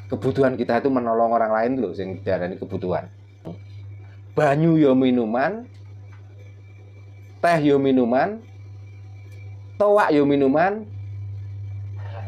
Kebutuhan kita itu menolong orang lain loh, yang diarani kebutuhan. Banyu yo minuman, teh yo minuman, toak yo minuman,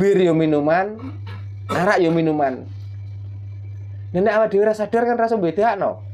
bir yo minuman, arak yo minuman. Nek awak dhewe ora sadar kan rasa bedakno.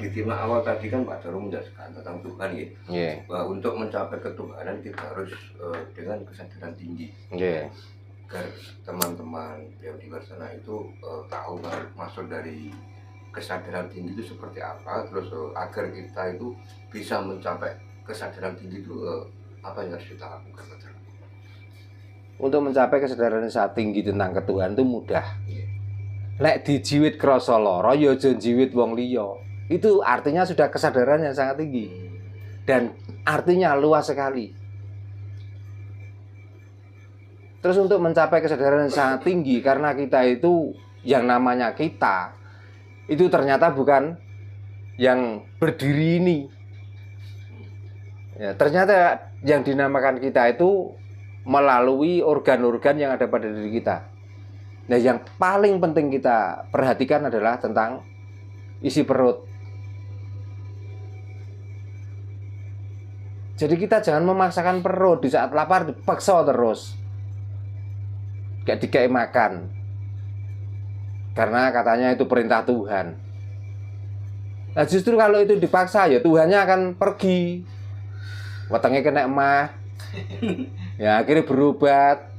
Di tema awal tadi kan Pak Doro menjelaskan tentang Tuhan gitu. Yeah. Bahwa untuk mencapai ketuhanan kita harus dengan kesadaran tinggi. Yeah. Agar teman-teman yang di luar sana itu tahu maksud dari kesadaran tinggi itu seperti apa, terus agar kita itu bisa mencapai kesadaran tinggi itu apa yang harus kita lakukan, Pak Doro? Untuk mencapai kesadaran yang sangat tinggi tentang ketuhanan itu mudah. Yeah. Lek dijiwit krasa lara ya aja jiwit wong liya. Itu artinya sudah kesadaran yang sangat tinggi dan artinya luas sekali. Terus untuk mencapai kesadaran yang sangat tinggi, karena kita itu yang namanya kita itu ternyata bukan yang berdiri ini. Ya, ternyata yang dinamakan kita itu melalui organ-organ yang ada pada diri kita. Nah, yang paling penting kita perhatikan adalah tentang isi perut. Jadi kita jangan memaksakan perut, di saat lapar dipaksa terus. Gak dikai makan. Karena katanya itu perintah Tuhan. Nah, justru kalau itu dipaksa ya Tuhannya akan pergi. Wetenge kena emah. Ya akhirnya berobat.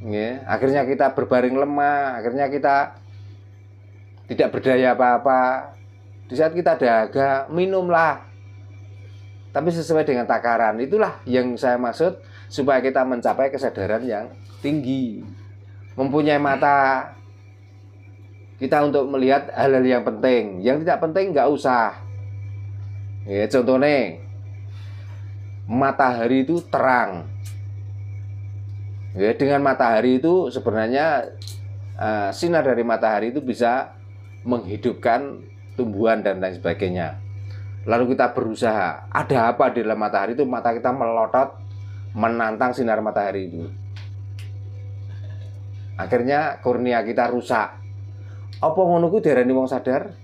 Ya, akhirnya kita berbaring lemah, akhirnya kita tidak berdaya apa-apa. Di saat kita dahaga, minumlah. Tapi sesuai dengan takaran. Itulah yang saya maksud, supaya kita mencapai kesadaran yang tinggi. Mempunyai mata kita untuk melihat hal-hal yang penting. Yang tidak penting nggak usah. Ya, contohnya matahari itu terang. Ya, dengan matahari itu sebenarnya sinar dari matahari itu bisa menghidupkan tumbuhan dan lain sebagainya. Lalu kita berusaha, ada apa di dalam matahari itu, mata kita melotot menantang sinar matahari itu. Akhirnya kornea kita rusak. Apa ngono ku diarani wong sadar?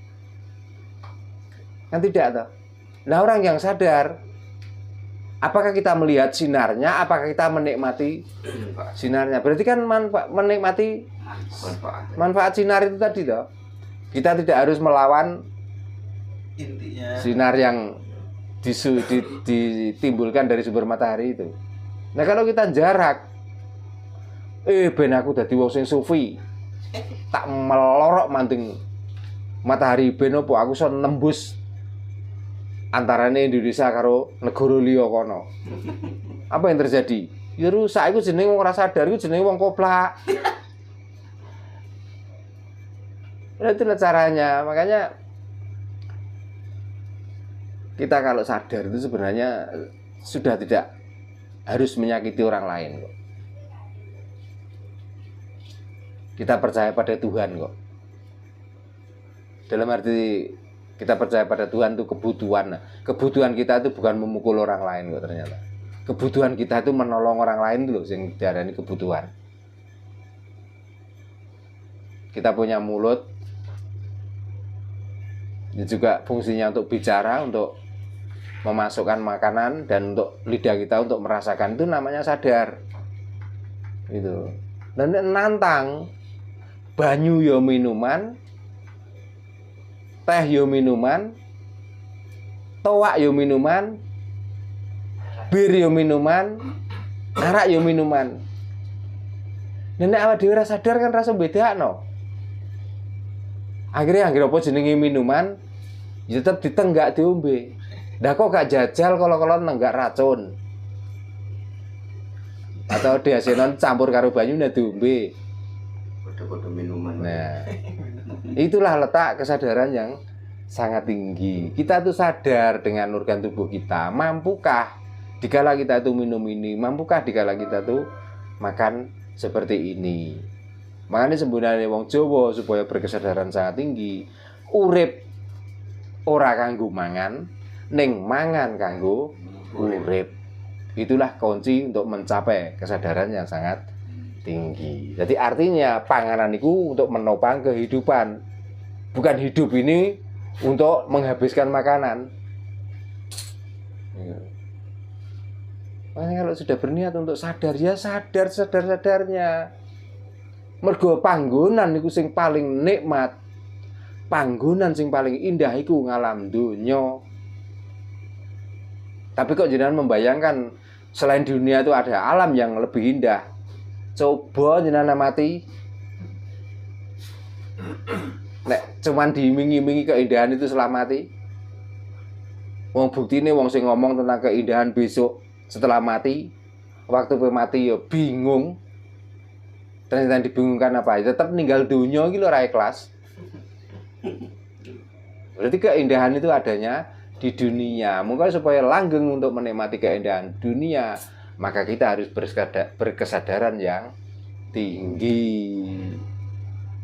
Kan tidak toh. Nah, orang yang sadar, apakah kita melihat sinarnya, apakah kita menikmati sinarnya? Berarti kan menikmati manfaat sinar itu tadi toh. Kita tidak harus melawan intinya sinar yang ditimbulkan dari sumber matahari itu. Nah, kalau kita jarak, ben aku dadi wong sing sufi, tak melorok manting matahari ben opo aku iso nembus antarane Indonesia karo negara liya kono. Apa yang terjadi? Ya rusak, iku jenenge wong ora sadar, iku jenenge wong koplak. Nah, itulah caranya. Makanya kita kalau sadar itu sebenarnya sudah tidak harus menyakiti orang lain kok. Kita percaya pada Tuhan kok. Dalam arti kita percaya pada Tuhan itu kebutuhan. Nah, kebutuhan kita itu bukan memukul orang lain kok ternyata. Kebutuhan kita itu menolong orang lain loh yang diarani kebutuhan. Kita punya mulut, ini juga fungsinya untuk bicara, untuk memasukkan makanan, dan untuk lidah kita untuk merasakan, itu namanya sadar. Gitu. Dan nantang, banyu yo minuman, teh yo minuman, toak yo minuman, bir yo minuman, arak yo minuman. Nek awak dhewe ora sadar kan rasa bedakno. Akhirnya apa jenenge minuman, ya tetep ditenggak diombe. Dah kok gak jajal kalau nenggak racun. Atau diasenon campur karo banyu nek diombe. Kode-kode minuman. Nah, itulah letak kesadaran yang sangat tinggi. Kita tuh sadar dengan organ tubuh kita. Mampukah dikala kita tuh minum ini? Mampukah dikala kita tuh makan seperti ini? Makanya sebenarnya wong Jawa supaya berkesadaran sangat tinggi, urip ora kanggo mangan, ning mangan kanggo urip. Itulah kunci untuk mencapai kesadaran yang sangat tinggi. Jadi artinya panganan itu untuk menopang kehidupan. Bukan hidup ini untuk menghabiskan makanan. Makanya kalau sudah berniat untuk sadar, ya sadar-sadarnya. Mergo panggonan iku sing paling nikmat. Panggonan sing paling indah iku ngalam donya. Tapi kok jenengan membayangkan selain dunia itu ada alam yang lebih indah. Coba jenengan mati. Nek cuman diiming-imingi keindahan itu setelah mati. Wong buktine wong sing ngomong tentang keindahan besok setelah mati, waktu mati ya bingung. Ternyata dibingungkan apa? Tetap meninggal dunia iki lho ora ikhlas. Berarti keindahan itu adanya di dunia. Mungkin supaya langgeng untuk menikmati keindahan dunia, maka kita harus berkesadaran yang tinggi.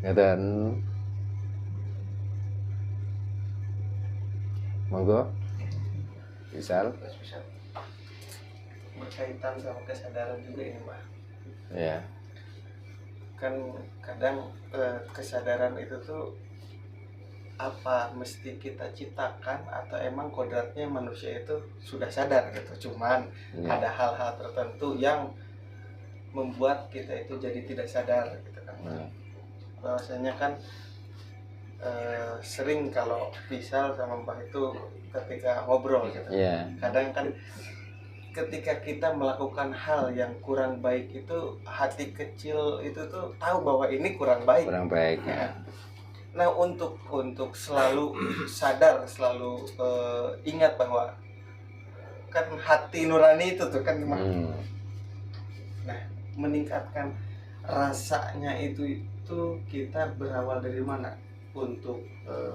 Ngeten. Monggo. Misal berkaitan sama kesadaran juga ini, Pak. ya. Kan kadang kesadaran itu tuh apa mesti kita ciptakan atau emang kodratnya manusia itu sudah sadar gitu. Cuman ada hal-hal tertentu yang membuat kita itu jadi tidak sadar gitu kan. Bahwasanya kan sering kalau Pisal sama Mbah itu ketika ngobrol gitu. Kadang kan ketika kita melakukan hal yang kurang baik itu hati kecil itu tuh tahu bahwa ini kurang baik. Ya. Nah untuk selalu sadar, selalu ingat bahwa kan hati nurani itu tuh kan nah meningkatkan rasanya itu kita berawal dari mana untuk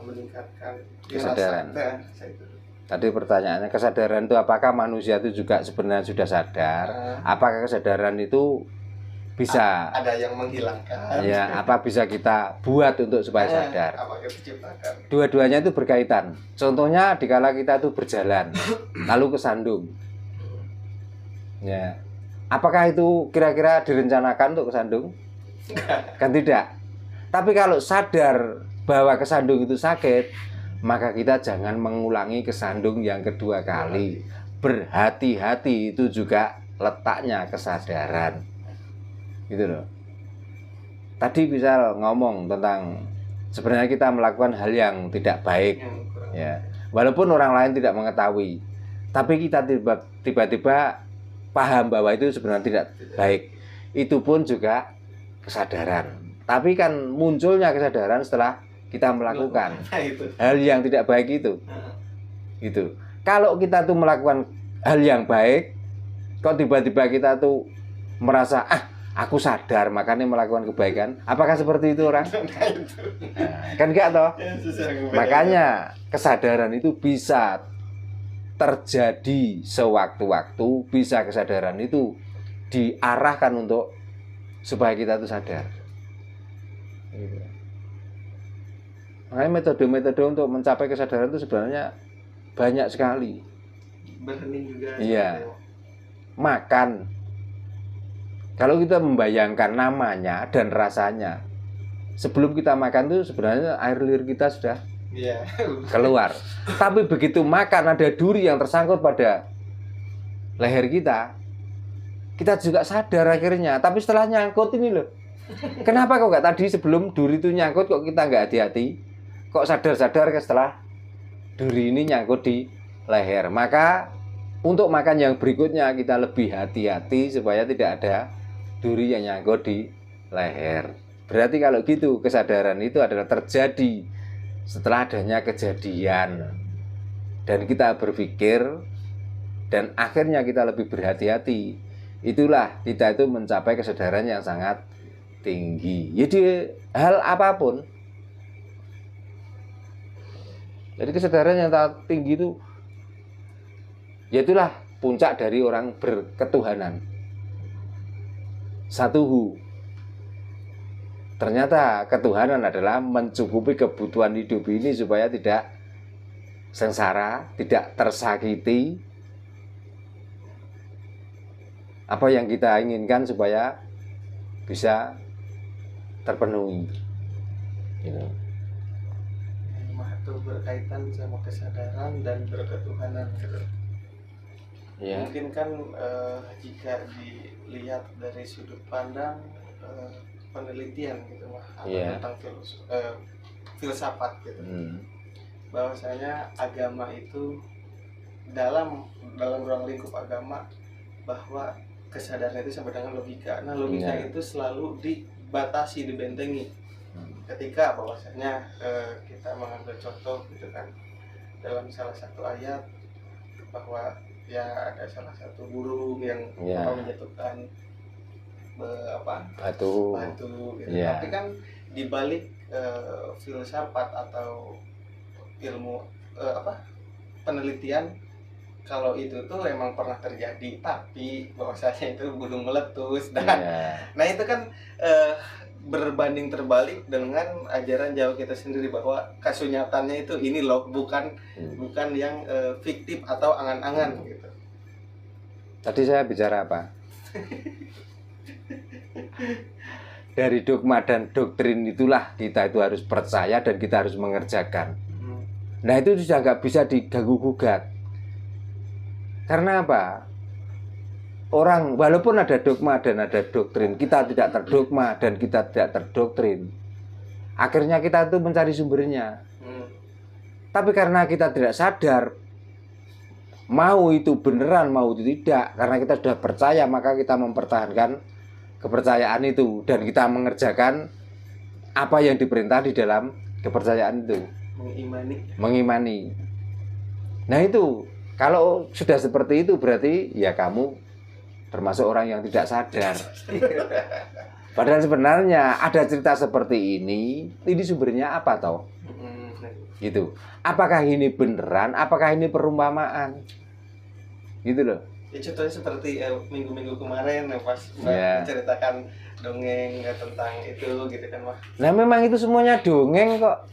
meningkatkan kesadaran. Tadi pertanyaannya kesadaran itu apakah manusia itu juga sebenarnya sudah sadar? Apakah kesadaran itu bisa ada yang menghilangkan? Ya, apa bisa kita buat untuk supaya sadar? Dua-duanya itu berkaitan. Contohnya dikala kita itu berjalan lalu kesandung. Ya. Apakah itu kira-kira direncanakan untuk kesandung? Kan tidak. Tapi kalau sadar bahwa kesandung itu sakit, maka kita jangan mengulangi kesandung yang kedua kali. Berhati-hati itu juga letaknya kesadaran. Gitu loh. Tadi bisa ngomong tentang sebenarnya kita melakukan hal yang tidak baik. Ya. Walaupun orang lain tidak mengetahui, tapi kita tiba-tiba paham bahwa itu sebenarnya tidak baik. Itu pun juga kesadaran. Tapi kan munculnya kesadaran setelah kita melakukan hal yang tidak baik itu. Gitu. Kalau kita tuh melakukan hal yang baik, kok tiba-tiba kita tuh merasa aku sadar makanya melakukan kebaikan. Apakah seperti itu orang? Nah, kan enggak toh? Makanya kesadaran itu bisa terjadi sewaktu-waktu, bisa kesadaran itu diarahkan untuk supaya kita tuh sadar. Makanya metode-metode untuk mencapai kesadaran itu sebenarnya banyak sekali. Berhening juga. Iya. Makan. Kalau kita membayangkan namanya dan rasanya, sebelum kita makan itu sebenarnya air liur kita sudah keluar. Tapi begitu makan ada duri yang tersangkut pada leher kita, kita juga sadar akhirnya. Tapi setelah nyangkut ini loh, kenapa kok nggak tadi sebelum duri itu nyangkut kok kita nggak hati-hati? Kok sadar-sadar setelah duri ini nyangkut di leher. Maka untuk makan yang berikutnya kita lebih hati-hati supaya tidak ada duri yang nyangkut di leher. Berarti kalau gitu kesadaran itu adalah terjadi setelah adanya kejadian. Dan kita berpikir dan akhirnya kita lebih berhati-hati. Itulah kita itu mencapai kesadaran yang sangat tinggi. Jadi hal apapun. Jadi kesadaran yang tinggi itu yaitulah puncak dari orang berketuhanan. Satuhu. Ternyata ketuhanan adalah mencukupi kebutuhan hidup ini supaya tidak sengsara, tidak tersakiti. Apa yang kita inginkan supaya bisa terpenuhi. Gitu. Itu berkaitan sama kesadaran dan berketuhanan gitu. Ya. Mungkin kan jika dilihat dari sudut pandang penelitian gitu mah, atau tentang filsafat gitu, bahwasanya agama itu dalam ruang lingkup agama, bahwa kesadaran itu sama dengan logika. Nah, logika itu selalu dibatasi, dibentengi. Ketika bahwasanya kita mengambil contoh gitu kan, dalam salah satu ayat bahwa ya ada salah satu burung yang menjatuhkan batu gitu. Tapi kan dibalik filsafat atau ilmu penelitian, kalau itu tuh emang pernah terjadi, tapi bahwasanya itu burung meletus dan nah itu kan berbanding terbalik dengan ajaran Jawa kita sendiri, bahwa kesunyatannya itu ini loh, bukan yang fiktif atau angan-angan gitu. Tadi saya bicara apa? Dari dogma dan doktrin itulah kita itu harus percaya dan kita harus mengerjakan. Nah itu sudah nggak bisa diganggu gugat. Karena apa? Orang walaupun ada dogma dan ada doktrin, kita tidak terdogma dan kita tidak terdoktrin. Akhirnya kita itu mencari sumbernya. Tapi karena kita tidak sadar, mau itu beneran, mau itu tidak, karena kita sudah percaya, maka kita mempertahankan kepercayaan itu dan kita mengerjakan apa yang diperintah di dalam kepercayaan itu. Mengimani. Nah itu, kalau sudah seperti itu berarti ya kamu termasuk orang yang tidak sadar. Padahal sebenarnya ada cerita seperti ini sumbernya apa toh? Gitu. Apakah ini beneran? Apakah ini perumpamaan? Gitu loh. Ya contohnya seperti minggu-minggu kemarin pas menceritakan dongeng tentang itu gitu kan, Mas. Nah memang itu semuanya dongeng kok.